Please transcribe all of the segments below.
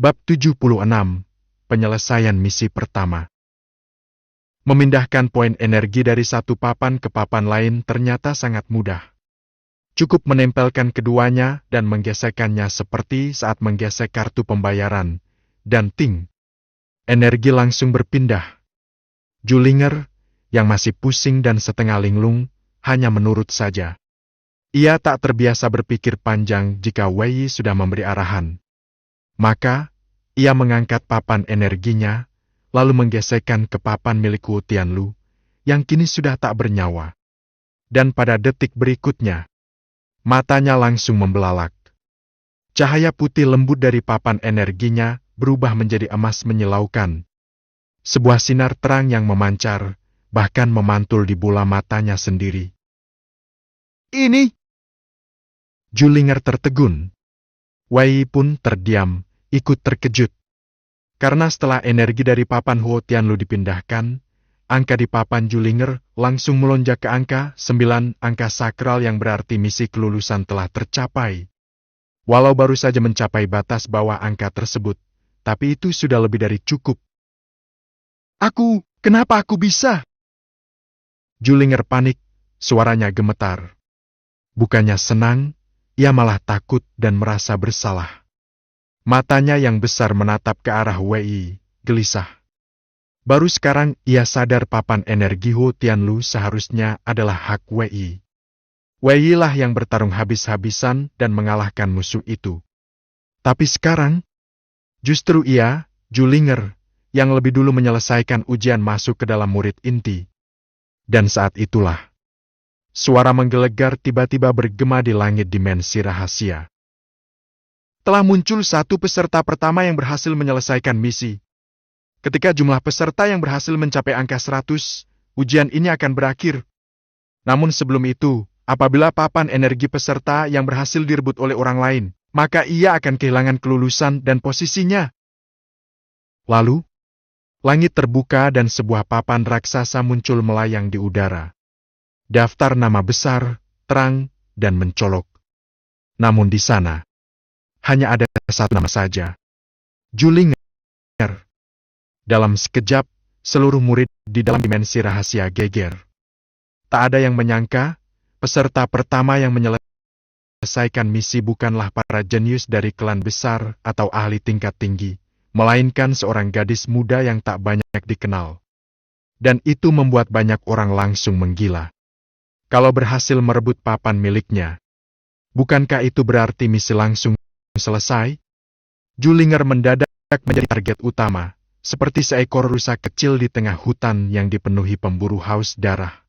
Bab 76. Penyelesaian misi pertama. Memindahkan poin energi dari satu papan ke papan lain ternyata sangat mudah. Cukup menempelkan keduanya dan menggesekkannya seperti saat menggesek kartu pembayaran, dan ting! Energi langsung berpindah. Julinger, yang masih pusing dan setengah linglung, hanya menurut saja. Ia tak terbiasa berpikir panjang jika Wei sudah memberi arahan. Maka, ia mengangkat papan energinya, lalu menggesekkan ke papan milik Wu Tianlu, yang kini sudah tak bernyawa. Dan pada detik berikutnya, matanya langsung membelalak. Cahaya putih lembut dari papan energinya berubah menjadi emas menyilaukan. Sebuah sinar terang yang memancar, bahkan memantul di bola matanya sendiri. Ini! Julinger tertegun. Wei pun terdiam, ikut terkejut. Karena setelah energi dari papan Huo Tianlu dipindahkan, angka di papan Julinger langsung melonjak ke angka 9, angka sakral yang berarti misi kelulusan telah tercapai. Walau baru saja mencapai batas bawah angka tersebut, tapi itu sudah lebih dari cukup. Kenapa aku bisa? Julinger panik, suaranya gemetar. Bukannya senang, ia malah takut dan merasa bersalah. Matanya yang besar menatap ke arah Wei, gelisah. Baru sekarang ia sadar papan energi Huo Tianlu seharusnya adalah hak Wei. Wei lah yang bertarung habis-habisan dan mengalahkan musuh itu. Tapi sekarang, justru ia, Julinger, yang lebih dulu menyelesaikan ujian masuk ke dalam murid inti. Dan saat itulah, suara menggelegar tiba-tiba bergema di langit dimensi rahasia. Telah muncul satu peserta pertama yang berhasil menyelesaikan misi. Ketika jumlah peserta yang berhasil mencapai angka 100, ujian ini akan berakhir. Namun sebelum itu, apabila papan energi peserta yang berhasil direbut oleh orang lain, maka ia akan kehilangan kelulusan dan posisinya. Lalu, langit terbuka dan sebuah papan raksasa muncul melayang di udara. Daftar nama besar, terang, dan mencolok. Namun di sana, hanya ada satu nama saja. Julinger. Dalam sekejap, seluruh murid di dalam dimensi rahasia geger. Tak ada yang menyangka, peserta pertama yang menyelesaikan misi bukanlah para jenius dari klan besar atau ahli tingkat tinggi, melainkan seorang gadis muda yang tak banyak dikenal. Dan itu membuat banyak orang langsung menggila. Kalau berhasil merebut papan miliknya, bukankah itu berarti misi langsung selesai? Julinger mendadak menjadi target utama, seperti seekor rusa kecil di tengah hutan yang dipenuhi pemburu haus darah.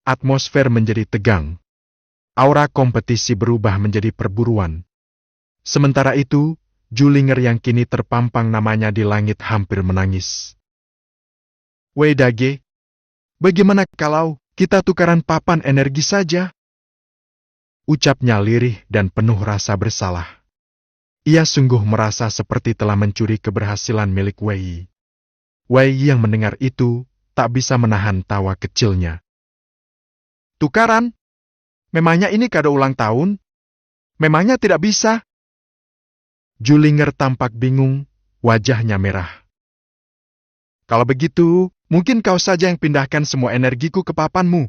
Atmosfer menjadi tegang. Aura kompetisi berubah menjadi perburuan. Sementara itu, Julinger yang kini terpampang namanya di langit hampir menangis. Wei Dage, bagaimana kalau kita tukaran papan energi saja? Ucapnya lirih dan penuh rasa bersalah. Ia sungguh merasa seperti telah mencuri keberhasilan milik Wei. Wei yang mendengar itu, tak bisa menahan tawa kecilnya. Tukaran? Memangnya ini kado ulang tahun? Memangnya tidak bisa? Julinger tampak bingung, wajahnya merah. Kalau begitu, mungkin kau saja yang pindahkan semua energiku ke papanmu.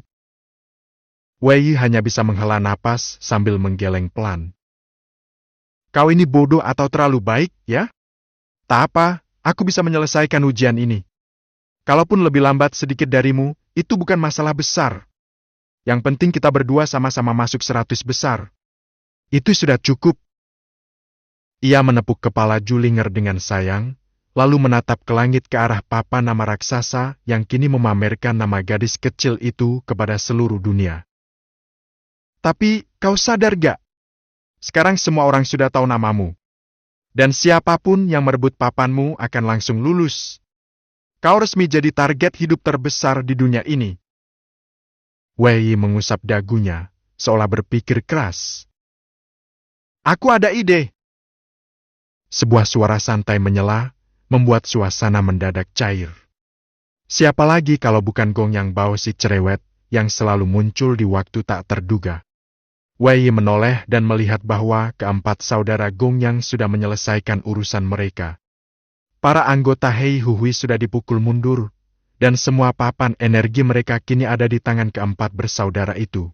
Wei hanya bisa menghela napas sambil menggeleng pelan. Kau ini bodoh atau terlalu baik, ya? Tak apa, aku bisa menyelesaikan ujian ini. Kalaupun lebih lambat sedikit darimu, itu bukan masalah besar. Yang penting kita berdua sama-sama masuk 100 besar. Itu sudah cukup. Ia menepuk kepala Julinger dengan sayang, lalu menatap ke langit ke arah papan nama raksasa yang kini memamerkan nama gadis kecil itu kepada seluruh dunia. Tapi, kau sadar gak? Sekarang semua orang sudah tahu namamu. Dan siapapun yang merebut papanmu akan langsung lulus. Kau resmi jadi target hidup terbesar di dunia ini. Wei mengusap dagunya, seolah berpikir keras. Aku ada ide. Sebuah suara santai menyela, membuat suasana mendadak cair. Siapa lagi kalau bukan Gong Yang Bao si cerewet, yang selalu muncul di waktu tak terduga. Wei Yi menoleh dan melihat bahwa keempat saudara Gong Yang sudah menyelesaikan urusan mereka. Para anggota Hei Huhui sudah dipukul mundur, dan semua papan energi mereka kini ada di tangan keempat bersaudara itu.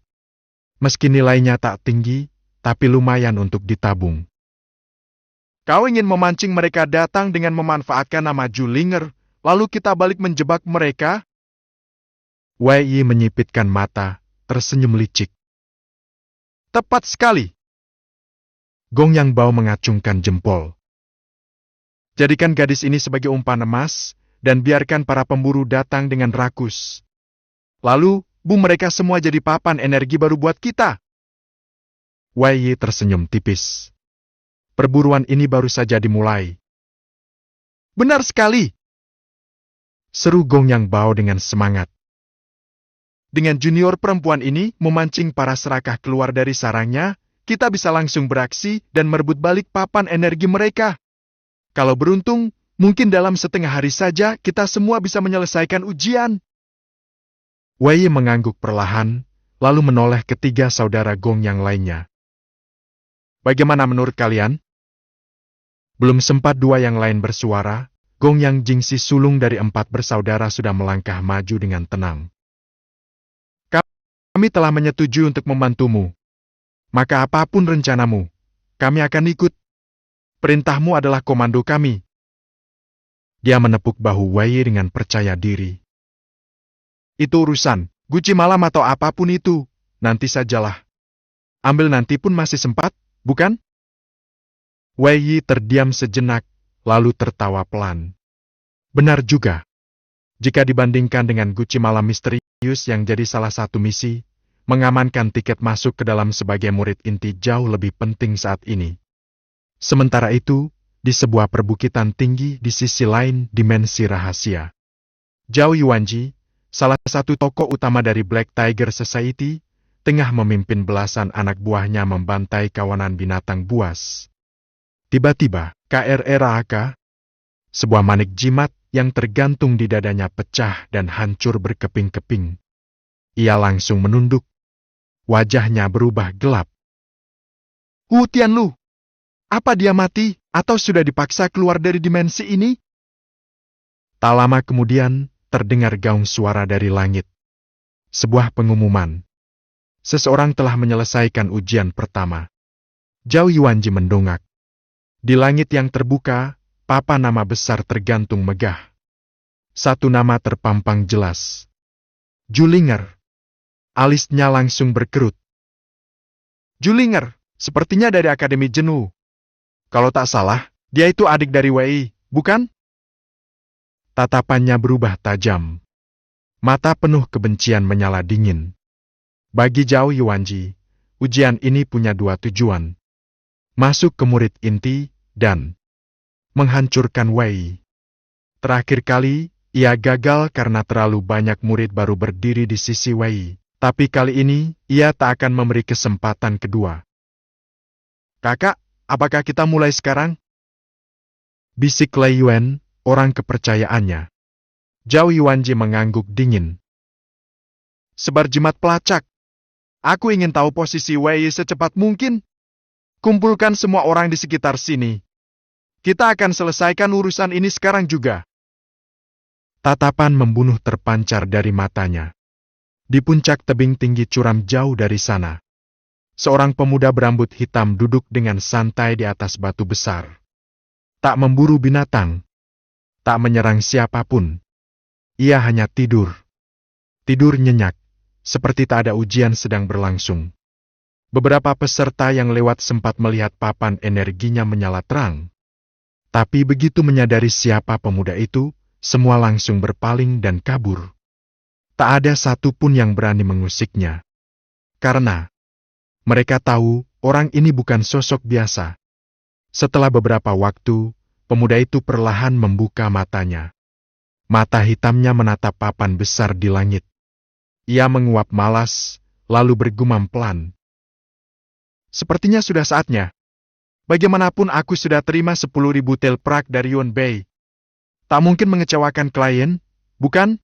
Meski nilainya tak tinggi, tapi lumayan untuk ditabung. Kau ingin memancing mereka datang dengan memanfaatkan nama Julinger, lalu kita balik menjebak mereka? Wei Yi menyipitkan mata, tersenyum licik. Tepat sekali. Gong Yang Bao mengacungkan jempol. Jadikan gadis ini sebagai umpan emas, dan biarkan para pemburu datang dengan rakus. Lalu, mereka semua jadi papan energi baru buat kita. Wei Yi tersenyum tipis. Perburuan ini baru saja dimulai. Benar sekali. Seru Gong Yang Bao dengan semangat. Dengan junior perempuan ini memancing para serakah keluar dari sarangnya, kita bisa langsung beraksi dan merebut balik papan energi mereka. Kalau beruntung, mungkin dalam setengah hari saja kita semua bisa menyelesaikan ujian. Wei Yi mengangguk perlahan, lalu menoleh ketiga saudara Gong yang lainnya. Bagaimana menurut kalian? Belum sempat dua yang lain bersuara, Gong Yang Jingsi sulung dari empat bersaudara sudah melangkah maju dengan tenang. Kami telah menyetujui untuk membantumu. Maka apapun rencanamu, kami akan ikut. Perintahmu adalah komando kami. Dia menepuk bahu Wei Yi dengan percaya diri. Itu urusan, guci malam atau apapun itu, nanti sajalah. Ambil nanti pun masih sempat, bukan? Wei Yi terdiam sejenak, lalu tertawa pelan. Benar juga. Jika dibandingkan dengan guci malam misterius yang jadi salah satu misi, mengamankan tiket masuk ke dalam sebagai murid inti jauh lebih penting saat ini. Sementara itu, di sebuah perbukitan tinggi di sisi lain dimensi rahasia, Zhao Yuanji, salah satu tokoh utama dari Black Tiger Society, tengah memimpin belasan anak buahnya membantai kawanan binatang buas. Tiba-tiba, KRRAK, sebuah manik jimat yang tergantung di dadanya pecah dan hancur berkeping-keping. Ia langsung menunduk. Wajahnya berubah gelap. Wu Tianlu, apa dia mati atau sudah dipaksa keluar dari dimensi ini? Tak lama kemudian, terdengar gaung suara dari langit. Sebuah pengumuman. Seseorang telah menyelesaikan ujian pertama. Zhao Yuanji mendongak. Di langit yang terbuka, papan nama besar tergantung megah. Satu nama terpampang jelas. Julinger. Alisnya langsung berkerut. Julinger, sepertinya dari Akademi Jenuh. Kalau tak salah, dia itu adik dari Wei, bukan? Tatapannya berubah tajam. Mata penuh kebencian menyala dingin. Bagi Zhao Yuanji, ujian ini punya dua tujuan. Masuk ke murid inti, dan menghancurkan Wei. Terakhir kali, ia gagal karena terlalu banyak murid baru berdiri di sisi Wei. Tapi kali ini, ia tak akan memberi kesempatan kedua. Kakak, apakah kita mulai sekarang? Bisik Lei Yuan, orang kepercayaannya. Zhao Yuanji mengangguk dingin. Sebar jimat pelacak. Aku ingin tahu posisi Wei secepat mungkin. Kumpulkan semua orang di sekitar sini. Kita akan selesaikan urusan ini sekarang juga. Tatapan membunuh terpancar dari matanya. Di puncak tebing tinggi curam jauh dari sana, seorang pemuda berambut hitam duduk dengan santai di atas batu besar. Tak memburu binatang, tak menyerang siapapun. Ia hanya tidur. Tidur nyenyak, seperti tak ada ujian sedang berlangsung. Beberapa peserta yang lewat sempat melihat papan energinya menyala terang. Tapi begitu menyadari siapa pemuda itu, semua langsung berpaling dan kabur. Tak ada satupun yang berani mengusiknya. Karena mereka tahu orang ini bukan sosok biasa. Setelah beberapa waktu, pemuda itu perlahan membuka matanya. Mata hitamnya menatap papan besar di langit. Ia menguap malas, lalu bergumam pelan. Sepertinya sudah saatnya. Bagaimanapun aku sudah terima 10.000 tel perak dari Yuan Bei. Tak mungkin mengecewakan klien, bukan?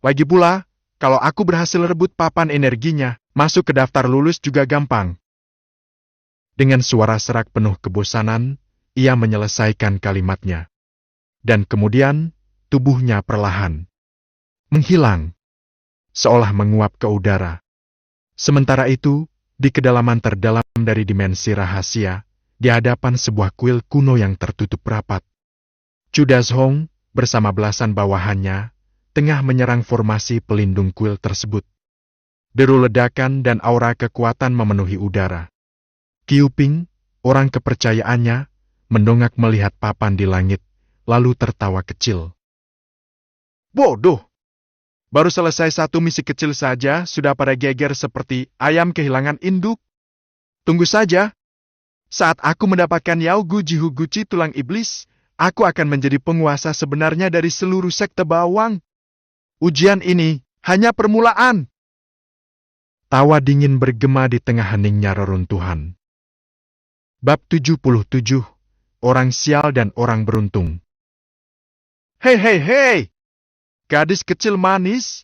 Lagi pula, kalau aku berhasil rebut papan energinya, Masuk ke daftar lulus juga gampang. Dengan suara serak penuh kebosanan, ia menyelesaikan kalimatnya. Dan kemudian, tubuhnya perlahan menghilang, seolah menguap ke udara. Sementara itu, di kedalaman terdalam dari dimensi rahasia, di hadapan sebuah kuil kuno yang tertutup rapat, Chu Dazhong, bersama belasan bawahannya, tengah menyerang formasi pelindung kuil tersebut. Deru ledakan dan aura kekuatan memenuhi udara. Qiu Ping, orang kepercayaannya, mendongak melihat papan di langit, lalu tertawa kecil. Bodoh! Baru selesai satu misi kecil saja, sudah pada geger seperti ayam kehilangan induk. Tunggu saja. Saat aku mendapatkan Yao Gu Jihu Guci tulang iblis, aku akan menjadi penguasa sebenarnya dari seluruh sekte bawang. Ujian ini hanya permulaan. Tawa dingin bergema di tengah heningnya reruntuhan. Bab 77, Orang Sial dan Orang Beruntung. Hei, hei, hei! Gadis kecil manis,